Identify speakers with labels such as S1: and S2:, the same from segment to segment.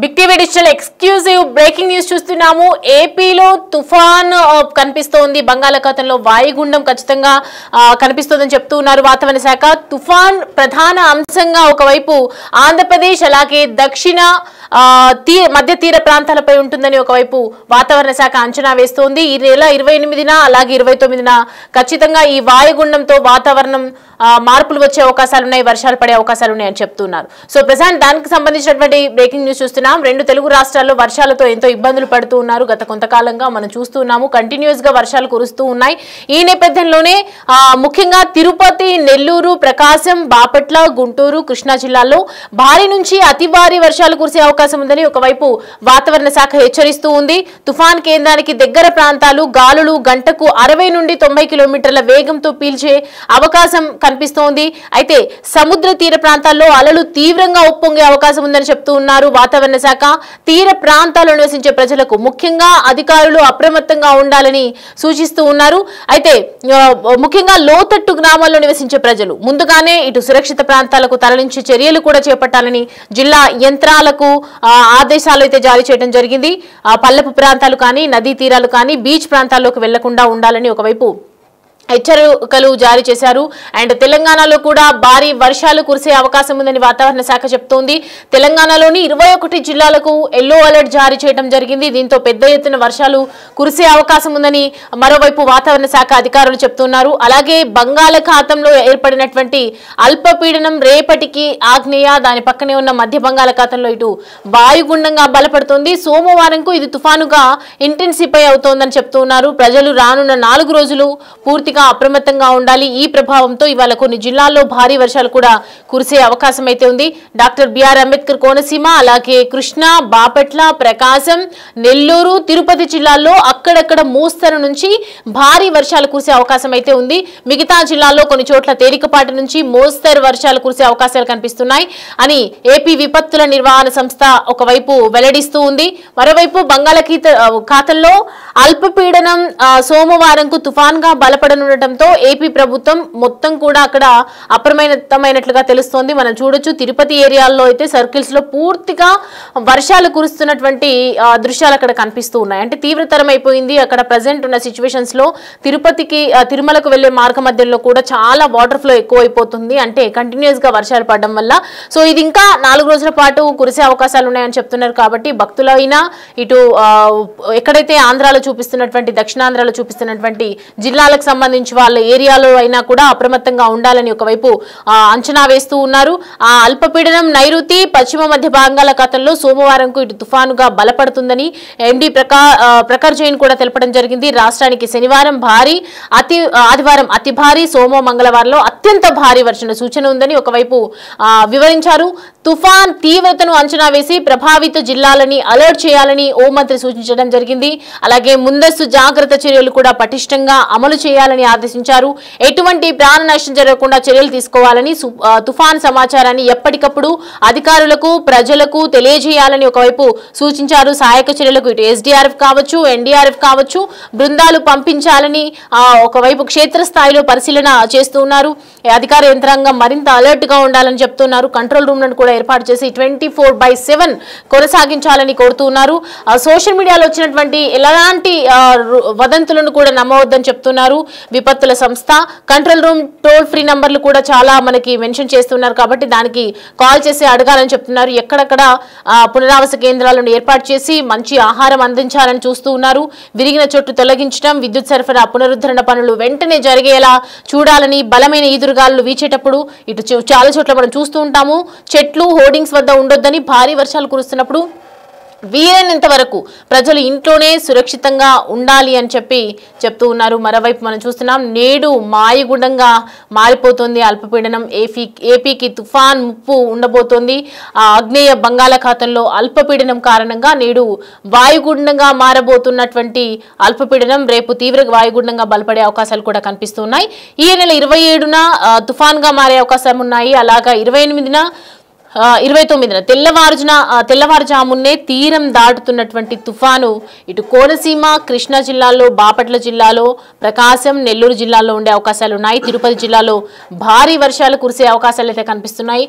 S1: Big TV digital exclusive breaking news చూస్తున్నాము. ఏపీలో తుఫాన్ కనిపిస్తోంది. బంగాళాఖాతంలో వాయుగుండం ఖచ్చితంగా కనిపిస్తోందని చెప్తూ ఉన్నారు వాతావరణ శాఖ. తుఫాన్ ప్రధాన అంశంగా ఒకవైపు ఆంధ్రప్రదేశ్ అలాగే దక్షిణ మధ్య తీర ప్రాంతాలపై ఉంటుందని ఒకవైపు వాతావరణ శాఖ అంచనా వేస్తోంది. ఈ నెల 28న అలాగే 29న ఖచ్చితంగా ఈ వాయుగుండంతో వాతావరణం మార్పులు వచ్చే అవకాశాలు ఉన్నాయి, వర్షాలు పడే అవకాశాలు ఉన్నాయని చెప్తున్నారు. సో ప్రజెంట్ దానికి సంబంధించినటువంటి బ్రేకింగ్ న్యూస్ చూస్తున్నాం. రెండు తెలుగు రాష్ట్రాల్లో వర్షాలతో ఎంతో ఇబ్బందులు పడుతూ ఉన్నారు. గత కొంతకాలంగా మనం చూస్తున్నాము, కంటిన్యూస్ గా వర్షాలు కురుస్తూ ఉన్నాయి. ఈ నేపథ్యంలోనే ముఖ్యంగా తిరుపతి, నెల్లూరు, ప్రకాశం, బాపట్ల, గుంటూరు, కృష్ణా జిల్లాల్లో భారీ నుంచి అతి భారీ వర్షాలు కురిసే అవకాశం ఉందని ఒకవైపు వాతావరణ శాఖ హెచ్చరిస్తూ ఉంది. తుఫాన్ కేంద్రానికి దగ్గర ప్రాంతాలు గాలులు గంటకు 60 నుండి 90 కిలోమీటర్ల వేగంతో పీల్చే అవకాశం కనిపిస్తోంది. అయితే సముద్ర తీర ప్రాంతాల్లో అలలు తీవ్రంగా ఉప్పొంగే అవకాశం ఉందని చెప్తూ ఉన్నారు వాతావరణ శాఖ. తీర ప్రాంతాల్లో నివసించే ప్రజలకు ముఖ్యంగా అధికారులు అప్రమత్తంగా ఉండాలని సూచిస్తూ ఉన్నారు. అయితే ముఖ్యంగా లోతట్టు గ్రామాల్లో నివసించే ప్రజలు ముందుగానే ఇటు సురక్షిత ప్రాంతాలకు తరలించే చర్యలు కూడా చేపట్టాలని జిల్లా యంత్రాలకు ఆదేశాలు అయితే జారీ చేయడం జరిగింది. పల్లపు ప్రాంతాలు కానీ, నదీ తీరాలు కానీ, బీచ్ ప్రాంతాల్లోకి వెళ్లకుండా ఉండాలని ఒకవైపు హెచ్చరికలు జారీ చేశారు. అండ్ తెలంగాణలో కూడా భారీ వర్షాలు కురిసే అవకాశం ఉందని వాతావరణ శాఖ చెప్తోంది. తెలంగాణలోని 21 జిల్లాలకు ఎల్లో అలర్ట్ జారీ చేయడం జరిగింది. దీంతో పెద్ద ఎత్తున వర్షాలు కురిసే అవకాశం ఉందని మరోవైపు వాతావరణ శాఖ అధికారులు చెప్తున్నారు. అలాగే బంగాళాఖాతంలో ఏర్పడినటువంటి అల్పపీడనం రేపటికి ఆగ్నేయ దాని పక్కనే ఉన్న మధ్య బంగాళాఖాతంలో ఇటు వాయుగుండంగా బలపడుతుంది. సోమవారంకు ఇది తుఫానుగా ఇంటెన్సిఫై అవుతోందని చెప్తున్నారు. ప్రజలు రానున్న 4 రోజులు పూర్తిగా అప్రమత్తంగా ఉండాలి. ఈ ప్రభావంతో ఇవాళ కొన్ని జిల్లాల్లో భారీ వర్షాలు కూడా కురిసే అవకాశం అయితే ఉంది. డాక్టర్ బిఆర్ అంబేద్కర్ కోనసీమ అలాగే కృష్ణా, బాపట్ల, ప్రకాశం, నెల్లూరు, తిరుపతి జిల్లాల్లో అక్కడక్కడ మోస్తరు నుంచి భారీ వర్షాలు కురిసే అవకాశం అయితే ఉంది. మిగతా జిల్లాల్లో కొన్ని చోట్ల తేలికపాటి నుంచి మోస్తరు వర్షాలు కురిసే అవకాశాలు కనిపిస్తున్నాయి అని ఏపీ విపత్తుల నిర్వహణ సంస్థ ఒకవైపు వెల్లడిస్తూ ఉంది. మరోవైపు బంగాళాఖాతంలో అల్పపీడనం సోమవారంకు తుఫాన్ గా బలపడనుండటంతో ఏపీ ప్రభుత్వం మొత్తం కూడా అక్కడ అప్రమత్తమైనట్లుగా తెలుస్తోంది. మనం చూడొచ్చు, తిరుపతి ఏరియాల్లో అయితే సర్కిల్స్ లో పూర్తిగా వర్షాలు కురుస్తున్నటువంటి దృశ్యాలు అక్కడ కనిపిస్తూ ఉన్నాయి. అంటే తీవ్రతరం అయిపోయింది అక్కడ ప్రజెంట్ ఉన్న సిచ్యువేషన్స్ లో. తిరుమలకు వెళ్లే మార్గ మధ్యలో కూడా చాలా వాటర్ ఫ్లో ఎక్కువైపోతుంది, అంటే కంటిన్యూస్ గా వర్షాలు పడడం వల్ల. సో ఇది ఇంకా 4 రోజుల పాటు కురిసే అవకాశాలు ఉన్నాయని చెప్తున్నారు. కాబట్టి భక్తులైనా ఇటు ఎక్కడైతే ఆంధ్రాలో చూపిస్తున్నటువంటి, దక్షిణాంధ్రాలో చూపిస్తున్నటువంటి జిల్లాలకు సంబంధించి వాళ్ళ ఏరియాలో అయినా కూడా అప్రమత్తంగా ఉండాలని ఒకవైపు అంచనా వేస్తూ ఉన్నారు. ఆ అల్పపీడనం నైరుతి పశ్చిమ మధ్య బంగాళాఖాతంలో సోమవారంకు ఇటు తుఫానుగా బలపడుతుందని ఎండి ప్రకార్ జైన్ కూడా తెలపడం జరిగింది. రాష్ట్రానికి శనివారం భారీ, ఆదివారం అతి భారీ, సోమ మంగళవారంలో అత్యంత భారీ వర్షం సూచన ఉందని ఒకవైపు వివరించారు. తుఫాన్ తీవ్రతను అంచనా వేసి ప్రభావిత జిల్లాలని అలర్ట్ చేయాలని హోంమంత్రి సూచించడం జరిగింది. అలాగే ముందస్తు జాగ్రత్త చర్యలు కూడా పటిష్టంగా అమలు చేయాలని ఆదేశించారు. ఎటువంటి ప్రాణ నష్టం జరగకుండా చర్యలు తీసుకోవాలని, తుఫాన్ సమాచారాన్ని ఎప్పటికప్పుడు అధికారులకు, ప్రజలకు తెలియజేయాలని ఒకవైపు సూచించారు. సహాయక చర్యలకు ఇటు ఎస్డీఆర్ఎఫ్ కావచ్చు, ఎన్డీఆర్ఎఫ్ కావచ్చు బృందాలు పంపించాలని ఒకవైపు క్షేత్రస్థాయిలో పరిశీలన చేస్తూ ఉన్నారు. అధికార యంత్రాంగం మరింత అలర్ట్ గా ఉండాలని చెప్తున్నారు. కంట్రోల్ రూమ్ లను కూడా ఏర్పాటు చేసి 24/7 కొనసాగించాలని కోరుతున్నారు. సోషల్ మీడియాలో వచ్చినటువంటి ఎలాంటి వదంతులను కూడా నమ్మవద్దని చెప్తున్నారు విపత్తుల సంస్థ. కంట్రోల్ రూమ్ టోల్ ఫ్రీ నంబర్లు కూడా చాలా మనకి మెన్షన్ చేస్తున్నారు, కాబట్టి దానికి కాల్ చేసి అడగాలని చెప్తున్నారు. ఎక్కడెక్కడ పునరావాస కేంద్రాలను ఏర్పాటు చేసి మంచి ఆహారం అందించాలని చూస్తూ ఉన్నారు. విరిగిన చోటు తొలగించడం, విద్యుత్ సరఫరా పునరుద్ధరణ పనులు వెంటనే జరిగేలా చూడాలని, బలమైన ఈదురుగాలు వీచేటప్పుడు ఇటు చాలా చోట్ల మనం చూస్తూ ఉంటాము, చెట్లు హోర్డింగ్స్ వద్ద ఉండొద్దని, భారీ వర్షాలు కురుస్తున్నప్పుడు వీలైనంత వరకు ప్రజలు ఇంట్లోనే సురక్షితంగా ఉండాలి అని చెప్తూ ఉన్నారు. మరోవైపు మనం చూస్తున్నాం, నేడు మాయగుండంగా మారిపోతుంది అల్పపీడనం. ఏపీకి తుఫాన్ ముప్పు ఉండబోతోంది. ఆగ్నేయ బంగాళాఖాతంలో అల్పపీడనం కారణంగా నేడు వాయుగుండంగా మారబోతున్నటువంటి అల్పపీడనం రేపు తీవ్ర వాయుగుండంగా బలపడే అవకాశాలు కూడా కనిపిస్తున్నాయి. ఈ నెల 27న తుఫాన్ గా మారే అవకాశం ఉన్నాయి. అలాగా 28న 29న తెల్లవారుజామునే తీరం దాటుతున్నటువంటి తుఫాను ఇటు కోనసీమ, కృష్ణా జిల్లాలో, బాపట్ల జిల్లాలో, ప్రకాశం, నెల్లూరు జిల్లాలో ఉండే అవకాశాలు ఉన్నాయి. తిరుపతి జిల్లాలో భారీ వర్షాలు కురిసే అవకాశాలు అయితే కనిపిస్తున్నాయి.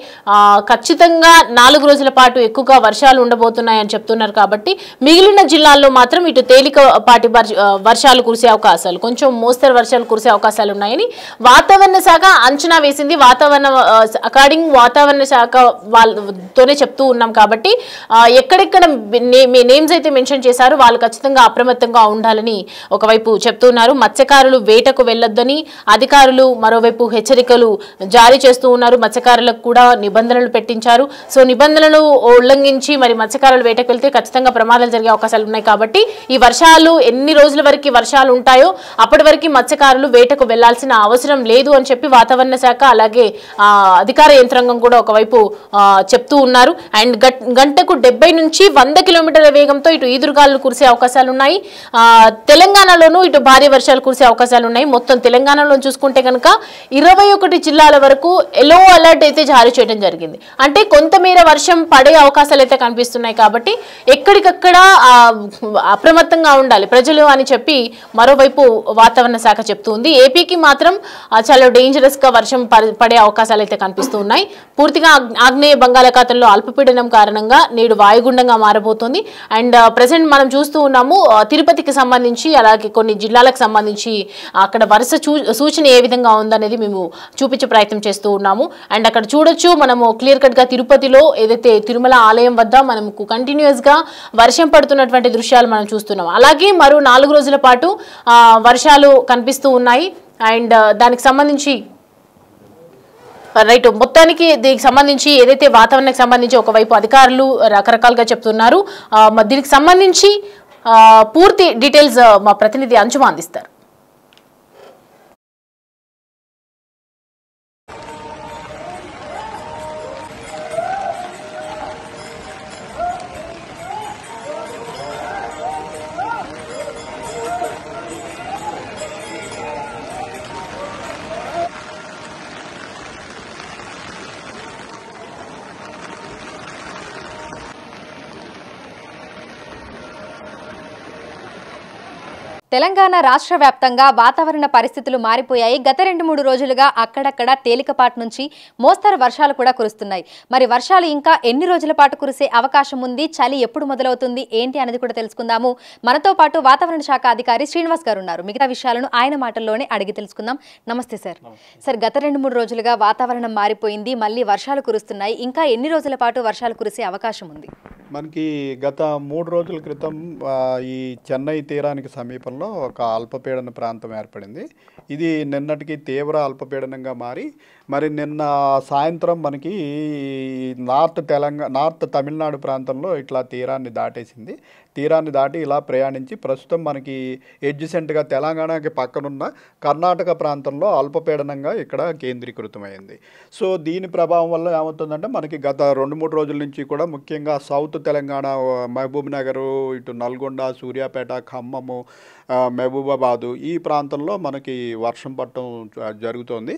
S1: ఖచ్చితంగా 4 రోజుల పాటు ఎక్కువగా వర్షాలు ఉండబోతున్నాయని చెప్తున్నారు. కాబట్టి మిగిలిన జిల్లాల్లో మాత్రం ఇటు తేలికపాటి వర్షాలు కురిసే అవకాశాలు, కొంచెం మోస్తరు వర్షాలు కురిసే అవకాశాలు ఉన్నాయని వాతావరణ శాఖ అంచనా వేసింది. వాతావరణ శాఖ వాళ్ళతోనే చెప్తూ ఉన్నాం. కాబట్టి ఎక్కడెక్కడ నేమ్స్ అయితే మెన్షన్ చేశారు వాళ్ళు ఖచ్చితంగా అప్రమత్తంగా ఉండాలని ఒకవైపు చెప్తున్నారు. మత్స్యకారులు వేటకు వెళ్లొద్దని అధికారులు మరోవైపు హెచ్చరికలు జారీ చేస్తూ ఉన్నారు. మత్స్యకారులకు కూడా నిబంధనలు పెట్టించారు. సో నిబంధనలు ఉల్లంఘించి మరి మత్స్యకారులు వేటకు వెళ్తే ఖచ్చితంగా ప్రమాదాలు జరిగే అవకాశాలు ఉన్నాయి. కాబట్టి ఈ వర్షాలు ఎన్ని రోజుల వరకు వర్షాలు ఉంటాయో అప్పటి వరకు మత్స్యకారులు వేటకు వెళ్లాల్సిన అవసరం లేదు అని చెప్పి వాతావరణ శాఖ అలాగే అధికార యంత్రాంగం కూడా ఒకవైపు చెప్తూ ఉన్నారు. అండ్ గంటకు 70 నుంచి 100 కిలోమీటర్ల వేగంతో ఇటు ఈదురుగాలు కురిసే అవకాశాలు ఉన్నాయి. తెలంగాణలోనూ ఇటు భారీ వర్షాలు కురిసే అవకాశాలు ఉన్నాయి. మొత్తం తెలంగాణలో చూసుకుంటే కనుక 21 జిల్లాల వరకు ఎల్లో అలర్ట్ అయితే జారీ చేయడం జరిగింది. అంటే కొంతమేర వర్షం పడే అవకాశాలు అయితే కనిపిస్తున్నాయి. కాబట్టి ఎక్కడికక్కడ అప్రమత్తంగా ఉండాలి ప్రజలు అని చెప్పి మరోవైపు వాతావరణ శాఖ చెప్తుంది. ఏపీకి మాత్రం చాలా డేంజరస్ గా వర్షం పడే అవకాశాలు అయితే కనిపిస్తూ ఉన్నాయి. పూర్తిగా ఆగ్నేయ బంగాళాఖాతంలో అల్పపీడనం కారణంగా నేడు వాయుగుండంగా మారబోతోంది. అండ్ ప్రెసెంట్ మనం చూస్తూ ఉన్నాము తిరుపతికి సంబంధించి అలాగే కొన్ని జిల్లాలకు సంబంధించి అక్కడ వరుస సూచన ఏ విధంగా ఉందనేది మేము చూపించే ప్రయత్నం చేస్తూ ఉన్నాము. అండ్ అక్కడ చూడొచ్చు మనము క్లియర్ కట్ గా తిరుపతిలో ఏదైతే తిరుమల ఆలయం వద్ద మనకు కంటిన్యూస్ గా వర్షం పడుతున్నటువంటి దృశ్యాలు మనం చూస్తున్నాం. అలాగే మరో 4 రోజుల పాటు వర్షాలు కనిపిస్తూ ఉన్నాయి. అండ్ దానికి సంబంధించి రైట్ మొత్తానికి దీనికి సంబంధించి ఏదైతే వాతావరణానికి సంబంధించి ఒకవైపు అధికారులు రకరకాలుగా చెప్తున్నారు. దీనికి సంబంధించి పూర్తి డీటెయిల్స్ మా ప్రతినిధి అంజుమ అందిస్తారు.
S2: తెలంగాణ రాష్ట్ర వ్యాప్తంగా వాతావరణ పరిస్థితులు మారిపోయాయి. గత 2-3 రోజులుగా అక్కడక్కడ తేలికపాటి నుంచి మోస్తరు వర్షాలు కూడా కురుస్తున్నాయి. మరి వర్షాలు ఇంకా ఎన్ని రోజుల పాటు కురిసే అవకాశం ఉంది, చలి ఎప్పుడు మొదలవుతుంది ఏంటి అనేది కూడా తెలుసుకుందాము. మనతో పాటు వాతావరణ శాఖ అధికారి శ్రీనివాస్ గారు ఉన్నారు. మిగతా విషయాలను ఆయన మాటల్లోనే అడిగి తెలుసుకుందాం. నమస్తే సార్. సార్, గత 2-3 రోజులుగా వాతావరణం మారిపోయింది, మళ్ళీ వర్షాలు కురుస్తున్నాయి. ఇంకా ఎన్ని రోజుల పాటు వర్షాలు కురిసే అవకాశం ఉంది?
S3: మనకి గత 3 రోజుల క్రితం ఈ చెన్నై తీరానికి సమీపంలో ఒక అల్పపీడన ప్రాంతం ఏర్పడింది. ఇది నిన్నటికి తీవ్ర అల్పపీడనంగా మారి మరి నిన్న సాయంత్రం మనకి నార్త్ తమిళనాడు ప్రాంతంలో ఇట్లా తీరాన్ని దాటేసింది. తీరాన్ని దాటి ఇలా ప్రయాణించి ప్రస్తుతం మనకి ఎడ్జసెంట్గా తెలంగాణకి పక్కనున్న కర్ణాటక ప్రాంతంలో అల్పపీడనంగా ఇక్కడ కేంద్రీకృతమైంది. సో దీని ప్రభావం వల్ల ఏమవుతుందంటే మనకి గత 2-3 రోజుల నుంచి కూడా ముఖ్యంగా సౌత్ తెలంగాణ, మహబూబ్ నగరు, ఇటు నల్గొండ, సూర్యాపేట, ఖమ్మము, మహబూబాబాదు ఈ ప్రాంతంలో మనకి వర్షం పడటం జరుగుతోంది.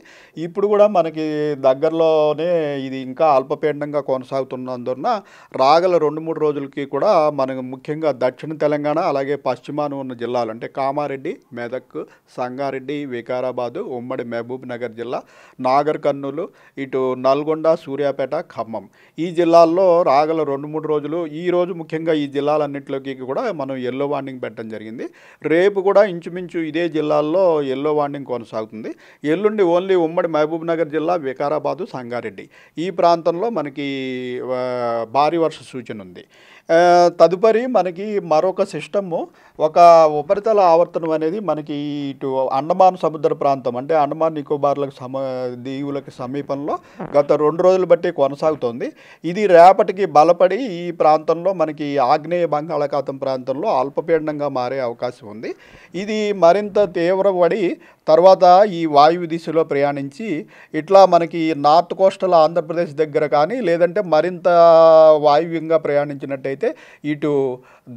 S3: ఇప్పుడు కూడా మనకి దగ్గరలోనే ఇది ఇంకా అల్పపీడనంగా కొనసాగుతున్నందున రాగల 2-3 రోజులకి కూడా మనకు ముఖ్యంగా దక్షిణ తెలంగాణ అలాగే పశ్చిమాన ఉన్న జిల్లాలు అంటే కామారెడ్డి, మెదక్, సంగారెడ్డి, వికారాబాదు, ఉమ్మడి మహబూబ్ నగర్ జిల్లా, నాగర్ కర్నూలు, ఇటు నల్గొండ, సూర్యాపేట, ఖమ్మం ఈ జిల్లాల్లో రాగల 2-3 రోజులు ఈ రోజు ముఖ్యంగా ఈ జిల్లాలన్నింటిలోకి కూడా మనం ఎల్లో వార్నింగ్ పెట్టడం జరిగింది. రేపు కూడా ఇంచుమించు ఇదే జిల్లాల్లో ఎల్లో వార్నింగ్ కొనసాగుతుంది. ఎల్లుండి ఓన్లీ ఉమ్మడి మహబూబ్ నగర్ జిల్లా, వికారాబాదు, సంగారెడ్డి ఈ ప్రాంతంలో మనకి భారీ వర్ష సూచన ఉంది. తదుపరి మనకి మరొక సిస్టము ఒక ఉపరితల ఆవర్తనం అనేది మనకి ఇటు అండమాన్ సముద్ర ప్రాంతం అంటే అండమాన్ నికోబార్లకు దీవులకు సమీపంలో గత 2 రోజులు బట్టి కొనసాగుతోంది. ఇది రేపటికి బలపడి ఈ ప్రాంతంలో మనకి ఆగ్నేయ బంగాళాఖాతం ప్రాంతంలో అల్పపీడనంగా మారే అవకాశం ఉంది. ఇది మరింత తీవ్రపడి తర్వాత ఈ వాయువ్య దిశలో ప్రయాణించి ఇట్లా మనకి నార్త్ కోస్టల్ ఆంధ్రప్రదేశ్ దగ్గర కానీ లేదంటే మరింత వాయువ్యంగా ప్రయాణించినట్టయితే ఇటు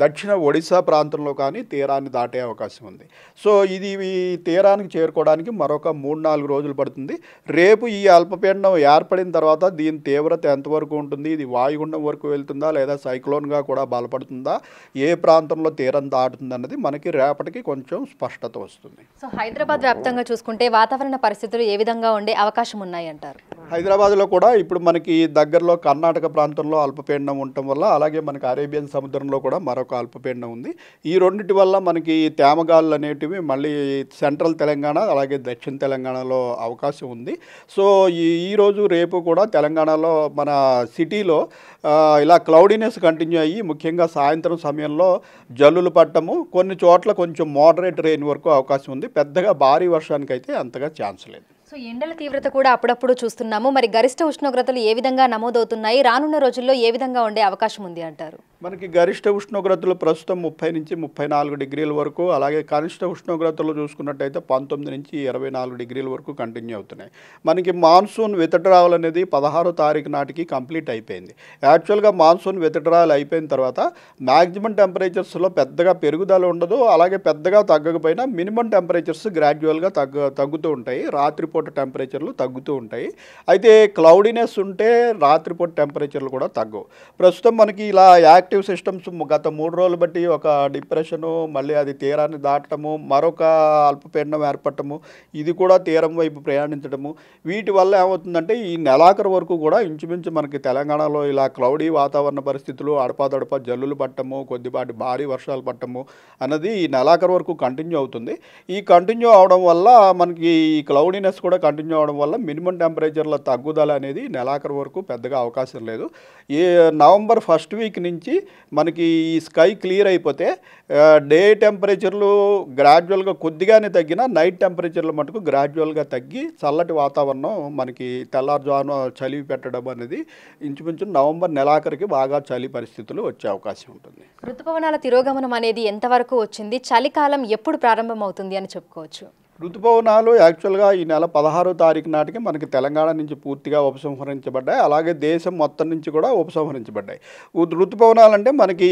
S3: దక్షిణ ఒడిశా ప్రాంతంలో కానీ తీరాన్ని దాటే అవకాశం ఉంది. సో ఇది ఈ తీరానికి చేరుకోవడానికి మరొక 3-4 రోజులు పడుతుంది. రేపు ఈ అల్పపీడనం ఏర్పడిన తర్వాత దీని తీవ్రత ఎంతవరకు ఉంటుంది, ఇది వాయుగుండం వరకు వెళ్తుందా లేదా సైక్లోన్గా కూడా బలపడుతుందా, ఏ ప్రాంతంలో తీరం దాటుతుంది అన్నది మనకి రేపటికి కొంచెం స్పష్టత వస్తుంది.
S2: సో హైదరాబాద్ వ్యాప్తంగా చూసుకుంటే వాతావరణ పరిస్థితులు ఏ విధంగా ఉండే అవకాశం ఉన్నాయి అంటారు?
S3: హైదరాబాద్లో కూడా ఇప్పుడు మనకి దగ్గరలో కర్ణాటక ప్రాంతంలో అల్పపీడనం ఉండటం వల్ల, అలాగే మనకి అరేబియన్ సముద్రంలో కూడా మరొక అల్పపీడనం ఉంది. ఈ రెండింటి వల్ల మనకి తేమగాళ్ళు అనేటివి మళ్ళీ సెంట్రల్ తెలంగాణ అలాగే దక్షిణ తెలంగాణలో అవకాశం ఉంది. సో ఈరోజు రేపు కూడా తెలంగాణలో మన సిటీలో ఇలా క్లౌడీనెస్ కంటిన్యూ అయ్యి ముఖ్యంగా సాయంత్రం సమయంలో జల్లులు పట్టము, కొన్ని చోట్ల కొంచెం మోడరేట్ రెయిన్ వరకు అవకాశం ఉంది. పెద్దగా భారీ వర్షానికి అయితే అంతగా ఛాన్స్ లేదు.
S2: సో ఎండల తీవ్రత కూడా అప్పుడప్పుడు చూస్తున్నాము. మరి గరిష్ట ఉష్ణోగ్రతలు ఏ విధంగా నమోదవుతున్నాయి, రానున్న రోజుల్లో ఏ విధంగా ఉండే అవకాశం ఉంది అంటారు?
S3: మనకి గరిష్ట ఉష్ణోగ్రతలు ప్రస్తుతం 30 నుంచి 34 డిగ్రీల వరకు, అలాగే కనిష్ట ఉష్ణోగ్రతలు చూసుకున్నట్టయితే 19 నుంచి 24 డిగ్రీల వరకు కంటిన్యూ అవుతున్నాయి. మనకి మాన్సూన్ విత్డ్రావల్ అనేది 16వ తారీఖు నాటికి కంప్లీట్ అయిపోయింది. యాక్చువల్గా మాన్సూన్ విత్డ్రావల్ అయిపోయిన తర్వాత మ్యాక్సిమం టెంపరేచర్స్లో పెద్దగా పెరుగుదల ఉండదు, అలాగే పెద్దగా తగ్గకపోయినా మినిమం టెంపరేచర్స్ గ్రాడ్యువల్గా తగ్గుతూ ఉంటాయి. రాత్రిపూట టెంపరేచర్లు తగ్గుతూ ఉంటాయి. అయితే క్లౌడీనెస్ ఉంటే రాత్రిపూట టెంపరేచర్లు కూడా తగ్గవు. ప్రస్తుతం మనకి ఇలా యాక్టివ్ సిస్టమ్స్ గత 3 రోజులు బట్టి ఒక డిప్రెషను, మళ్ళీ అది తీరాన్ని దాటము, మరొక అల్పపీడనం ఏర్పడటము, ఇది కూడా తీరం వైపు ప్రయాణించడము, వీటి వల్ల ఏమవుతుందంటే ఈ నెలాఖరు వరకు కూడా ఇంచుమించు మనకి తెలంగాణలో ఇలా క్లౌడీ వాతావరణ పరిస్థితులు, అడపాదడపా జల్లులు పట్టము, కొద్దిపాటి భారీ వర్షాలు పట్టము అన్నది ఈ నెలాఖరు వరకు కంటిన్యూ అవుతుంది. ఈ కంటిన్యూ అవడం వల్ల మనకి ఈ క్లౌడీనెస్ కూడా కంటిన్యూ అవడం వల్ల మినిమం టెంపరేచర్ల తగ్గుదల అనేది నెలాఖరు వరకు పెద్దగా అవకాశం లేదు. నవంబర్ ఫస్ట్ వీక్ నుంచి మనకి ఈ స్కై క్లియర్ అయిపోతే డే టెంపరేచర్లు గ్రాడ్యువల్గా కొద్దిగానే తగ్గినా నైట్ టెంపరేచర్లు మటుకు గ్రాడ్యువల్గా తగ్గి చల్లటి వాతావరణం మనకి తెల్లారుజామున చలి పెట్టడం అనేది ఇంచుమించు నవంబర్ నెలాఖరికి బాగా చలి పరిస్థితులు వచ్చే అవకాశం ఉంటుంది.
S2: ఋతుపవనాల తిరోగమనం అనేది ఎంతవరకు వచ్చింది, చలికాలం ఎప్పుడు ప్రారంభం అవుతుంది అని చెప్పుకోవచ్చు?
S3: ఋతుపవనాలు యాక్చువల్గా ఈ నెల 16వ తారీఖు నాటికి మనకి తెలంగాణ నుంచి పూర్తిగా ఉపసంహరించబడ్డాయి, అలాగే దేశం మొత్తం నుంచి కూడా ఉపసంహరించబడ్డాయి. ఋతుపవనాలు అంటే మనకి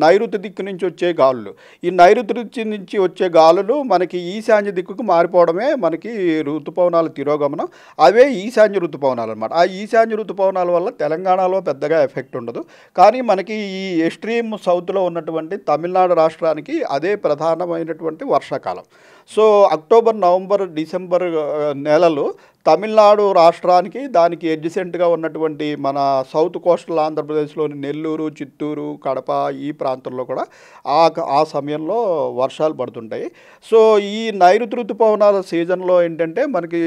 S3: నైరుతి దిక్కు నుంచి వచ్చే గాలులు, ఈ నైరుతి నుంచి వచ్చే గాలులు మనకి ఈశాన్య దిక్కుకు మారిపోవడమే మనకి ఋతుపవనాల తిరోగమనం. అవే ఈశాన్య ఋతుపవనాలు అనమాట. ఆ ఈశాన్య ఋతుపవనాల వల్ల తెలంగాణలో పెద్దగా ఎఫెక్ట్ ఉండదు, కానీ మనకి ఈ ఎక్స్ట్రీమ్ సౌత్లో ఉన్నటువంటి తమిళనాడు రాష్ట్రానికి అదే ప్రధానమైనటువంటి వర్షాకాలం. సో అక్టోబర్, నవంబర్, డిసెంబర్ నెలలు తమిళనాడు రాష్ట్రానికి దానికి ఎడ్జసెంట్గా ఉన్నటువంటి మన సౌత్ కోస్టల్ ఆంధ్రప్రదేశ్లోని నెల్లూరు, చిత్తూరు, కడప ఈ ప్రాంతంలో కూడా ఆ సమయంలో వర్షాలు పడుతుంటాయి. సో ఈ నైరుతి ఋతుపవనాల సీజన్లో ఏంటంటే మనకి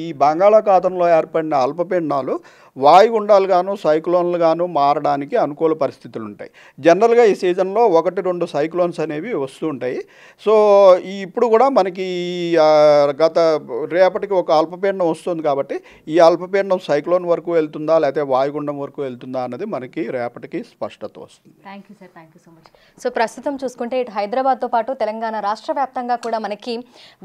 S3: ఈ బంగాళాఖాతంలో ఏర్పడిన అల్పపీడనాలు వాయుగుండాలు గాను సైక్లోన్లు గాను మారడానికి అనుకూల పరిస్థితులు ఉంటాయి. జనరల్గా ఈ సీజన్లో 1-2 సైక్లోన్స్ అనేవి వస్తూ ఉంటాయి. సో ఇప్పుడు కూడా మనకి రేపటికి ఒక అల్పపీడనం వస్తుంది కాబట్టి ఈ అల్పపీడనం సైక్లోన్ వరకు వెళ్తుందా లేకపోతే వాయుగుండం వరకు వెళ్తుందా అన్నది మనకి రేపటికి స్పష్టత వస్తుంది.
S2: Thank you sir, thank you so much. So ప్రస్తుతం చూసుకుంటే ఇటు హైదరాబాద్తో పాటు తెలంగాణ రాష్ట్ర వ్యాప్తంగా కూడా మనకి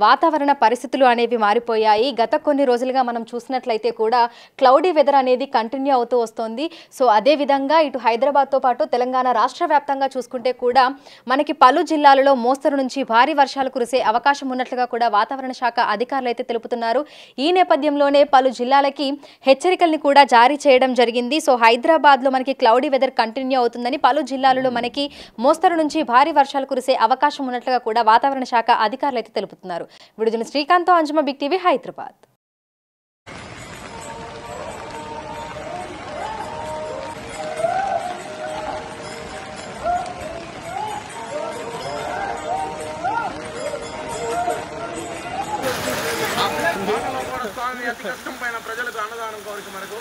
S2: వాతావరణ పరిస్థితులు అనేవి మారిపోయాయి. గత కొన్ని రోజులుగా మనం చూసినట్లయితే కూడా క్లౌడీ వెదర్ అనేది కంటిన్యూ అవుతూ వస్తుంది. సో అదేవిధంగా ఇటు హైదరాబాద్తో పాటు తెలంగాణ రాష్ట్ర వ్యాప్తంగా చూసుకుంటే కూడా మనకి పలు జిల్లాలలో మోస్తరు నుంచి భారీ వర్షాలు కురిసే అవకాశం ఉన్నట్లుగా కూడా వాతావరణ శాఖ అధికారులు అయితే తెలుపుతున్నారు. ఈ నేపథ్యంలోనే పలు జిల్లాలకి హెచ్చరికల్ని కూడా జారీ చేయడం జరిగింది. సో హైదరాబాద్లో మనకి క్లౌడీ వెదర్ కంటిన్యూ అవుతుందని, పలు జిల్లాలలో మనకి మోస్తరు నుంచి భారీ వర్షాలు కురిసే అవకాశం ఉన్నట్లుగా కూడా వాతావరణ శాఖ అధికారులు అయితే తెలుపుతున్నారు. విడుదల శ్రీకాంత్, అంజుమ, బిగ్ టీవీ, హైదరాబాద్.
S4: ప్రజలకు అన్నదానం కోరిక మనకు